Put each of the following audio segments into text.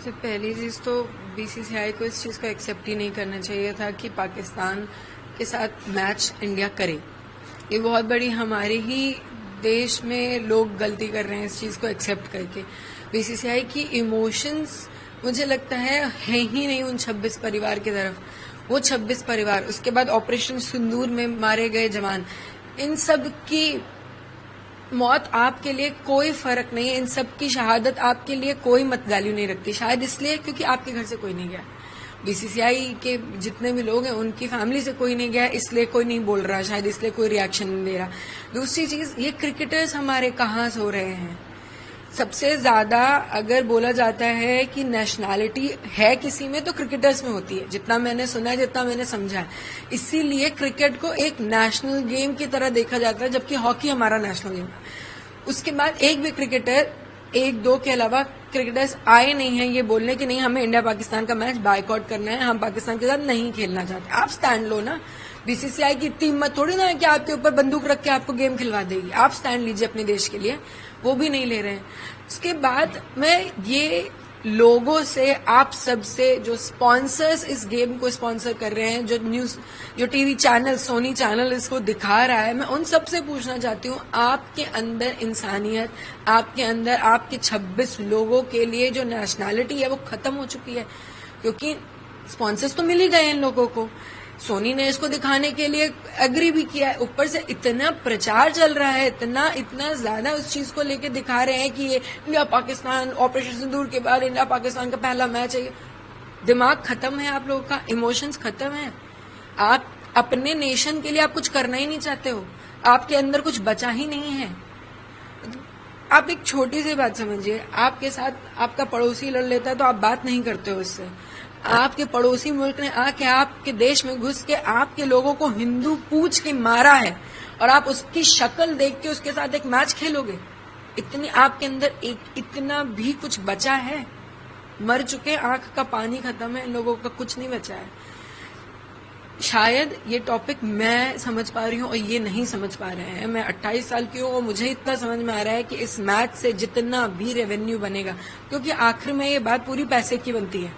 सबसे पहली चीज तो बीसीसीआई को इस चीज को एक्सेप्ट ही नहीं करना चाहिए था कि पाकिस्तान के साथ मैच इंडिया करे। ये बहुत बड़ी हमारे ही देश में लोग गलती कर रहे हैं इस चीज को एक्सेप्ट करके। बीसीसीआई की इमोशंस मुझे लगता है ही नहीं उन 26 परिवार की तरफ। वो 26 परिवार, उसके बाद ऑपरेशन सिंदूर में मारे गए जवान, इन सब की मौत आपके लिए कोई फर्क नहीं है। इन सब की शहादत आपके लिए कोई मत वैल्यू नहीं रखती। शायद इसलिए क्योंकि आपके घर से कोई नहीं गया। बीसीसीआई के जितने भी लोग हैं उनकी फैमिली से कोई नहीं गया, इसलिए कोई नहीं बोल रहा, शायद इसलिए कोई रिएक्शन नहीं दे रहा। दूसरी चीज, ये क्रिकेटर्स हमारे कहाँ सो रहे हैं। सबसे ज्यादा अगर बोला जाता है कि नेशनैलिटी है किसी में तो क्रिकेटर्स में होती है, जितना मैंने सुना है, जितना मैंने समझा है। इसीलिए क्रिकेट को एक नेशनल गेम की तरह देखा जाता है, जबकि हॉकी हमारा नेशनल गेम है। उसके बाद एक भी क्रिकेटर, एक दो के अलावा क्रिकेटर्स आए नहीं हैं ये बोलने कि नहीं हमें इंडिया पाकिस्तान का मैच बायकॉट करना है, हम पाकिस्तान के साथ नहीं खेलना चाहते। आप स्टैंड लो ना। बीसीसीआई की इतनी हिम्मत थोड़ी ना है कि आपके ऊपर बंदूक रख के आपको गेम खिलवा देगी। आप स्टैंड लीजिए अपने देश के लिए, वो भी नहीं ले रहे हैं। उसके बाद मैं ये लोगों से, आप सबसे, जो स्पॉन्सर्स इस गेम को स्पॉन्सर कर रहे हैं, जो टीवी चैनल, सोनी चैनल इसको दिखा रहा है, मैं उन सबसे पूछना चाहती हूँ, आपके अंदर इंसानियत, आपके अंदर आपके 26 लोगों के लिए जो नेशनैलिटी है वो खत्म हो चुकी है। क्योंकि स्पॉन्सर्स तो मिल ही गए इन लोगों को। सोनी ने इसको दिखाने के लिए एग्री भी किया है। ऊपर से इतना प्रचार चल रहा है, इतना ज्यादा उस चीज को लेके दिखा रहे हैं कि ये इंडिया पाकिस्तान, ऑपरेशन सिंदूर के बाद इंडिया पाकिस्तान का पहला मैच है। दिमाग खत्म है आप लोगों का, इमोशंस खत्म है। आप अपने नेशन के लिए आप कुछ करना ही नहीं चाहते हो, आपके अंदर कुछ बचा ही नहीं है। आप एक छोटी सी बात समझिए, आपके साथ आपका पड़ोसी लड़ लेता है तो आप बात नहीं करते हो उससे। आपके पड़ोसी मुल्क ने आके आपके देश में घुस के आपके लोगों को हिंदू पूछ के मारा है और आप उसकी शक्ल देख के उसके साथ एक मैच खेलोगे। इतनी आपके अंदर इतना भी कुछ बचा है? मर चुके, आंख का पानी खत्म है, इन लोगों का कुछ नहीं बचा है। शायद ये टॉपिक मैं समझ पा रही हूँ और ये नहीं समझ पा रहे हैं। मैं 28 साल की हूँ और मुझे इतना समझ में आ रहा है कि इस मैच से जितना भी रेवेन्यू बनेगा, क्योंकि आखिर में ये बात पूरी पैसे की बनती है,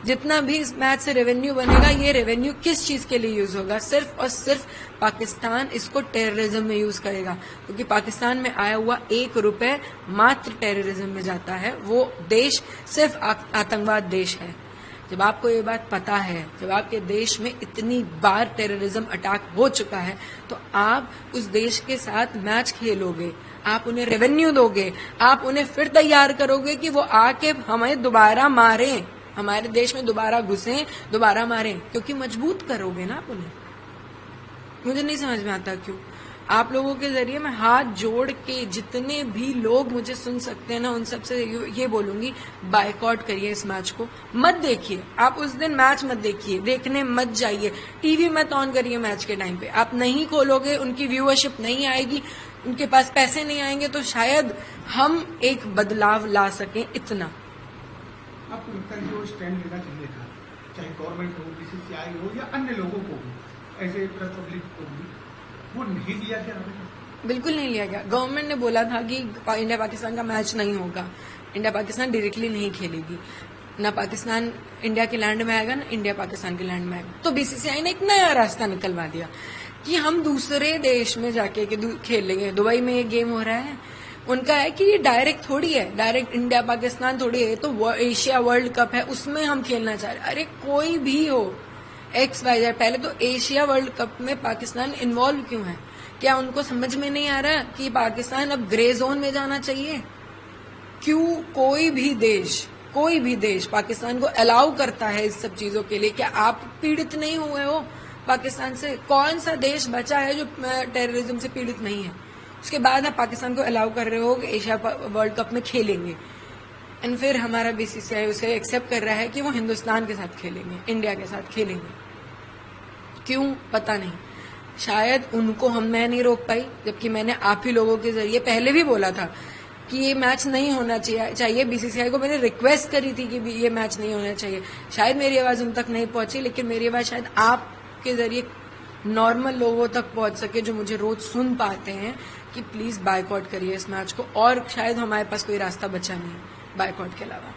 जितना भी इस मैच से रेवेन्यू बनेगा, ये रेवेन्यू किस चीज के लिए यूज होगा? सिर्फ और सिर्फ पाकिस्तान इसको टेररिज्म में यूज करेगा। क्योंकि पाकिस्तान में आया हुआ 1 रुपए मात्र टेररिज्म में जाता है। वो देश सिर्फ आतंकवाद देश है। जब आपको ये बात पता है, जब आपके देश में इतनी बार टेररिज्म अटैक हो चुका है, तो आप उस देश के साथ मैच खेलोगे, आप उन्हें रेवेन्यू दोगे, आप उन्हें फिर तैयार करोगे कि वो आके हमें दोबारा मारें, हमारे देश में दोबारा घुसें, दोबारा मारें, क्योंकि मजबूत करोगे ना आप उन्हें। मुझे नहीं समझ में आता क्यों। आप लोगों के जरिए मैं हाथ जोड़ के जितने भी लोग मुझे सुन सकते हैं ना, उन सबसे ये बोलूंगी, बायकॉट करिए इस मैच को। मत देखिए, आप उस दिन मैच मत देखिए, देखने मत जाइए, टीवी मत ऑन करिए मैच के टाइम पे। आप नहीं खोलोगे, उनकी व्यूअरशिप नहीं आएगी, उनके पास पैसे नहीं आएंगे, तो शायद हम एक बदलाव ला सकें। इतना आपको लगता है जो स्टैंड लेना चाहिए था, चाहे गवर्नमेंट हो, बीसीसीआई हो या अन्य लोगों को भी, ऐसे प्रेस पब्लिक को भी, वो नहीं लिया गया? बिल्कुल नहीं लिया गया। गवर्नमेंट ने बोला था कि इंडिया पाकिस्तान का मैच नहीं होगा, इंडिया पाकिस्तान डायरेक्टली नहीं खेलेगी, ना पाकिस्तान इंडिया के लैंड में आएगा, ना इंडिया पाकिस्तान के लैंड में आएगा। तो बीसीसीआई ने एक नया रास्ता निकलवा दिया कि हम दूसरे देश में जाके खेल लेंगे। दुबई में ये गेम हो रहा है, उनका है कि ये डायरेक्ट थोड़ी है, डायरेक्ट इंडिया पाकिस्तान थोड़ी है, तो एशिया वर्ल्ड कप है, उसमें हम खेलना चाह रहे हैं। अरे कोई भी हो, XYZ, पहले तो एशिया वर्ल्ड कप में पाकिस्तान इन्वॉल्व क्यों है? क्या उनको समझ में नहीं आ रहा कि पाकिस्तान अब ग्रे जोन में जाना चाहिए? क्यों कोई भी देश पाकिस्तान को अलाउ करता है इस सब चीजों के लिए? क्या आप पीड़ित नहीं हुए हो पाकिस्तान से? कौन सा देश बचा है जो टेररिज्म से पीड़ित नहीं है? उसके बाद आप पाकिस्तान को अलाउ कर रहे हो कि एशिया वर्ल्ड कप में खेलेंगे, एंड फिर हमारा बीसीसीआई उसे एक्सेप्ट कर रहा है कि वो हिंदुस्तान के साथ खेलेंगे, इंडिया के साथ खेलेंगे। क्यों? पता नहीं। शायद उनको मैं नहीं रोक पाई, जबकि मैंने आप ही लोगों के जरिए पहले भी बोला था कि ये मैच नहीं होना चाहिए। बीसीसीआई को मैंने रिक्वेस्ट करी थी कि ये मैच नहीं होना चाहिए। शायद मेरी आवाज उन तक नहीं पहुंची, लेकिन मेरी आवाज शायद आपके जरिए नॉर्मल लोगों तक पहुंच सके, जो मुझे रोज सुन पाते हैं, कि प्लीज बायकॉट करिए इस मैच को। और शायद हमारे पास कोई रास्ता बचा नहीं बायकॉट के अलावा।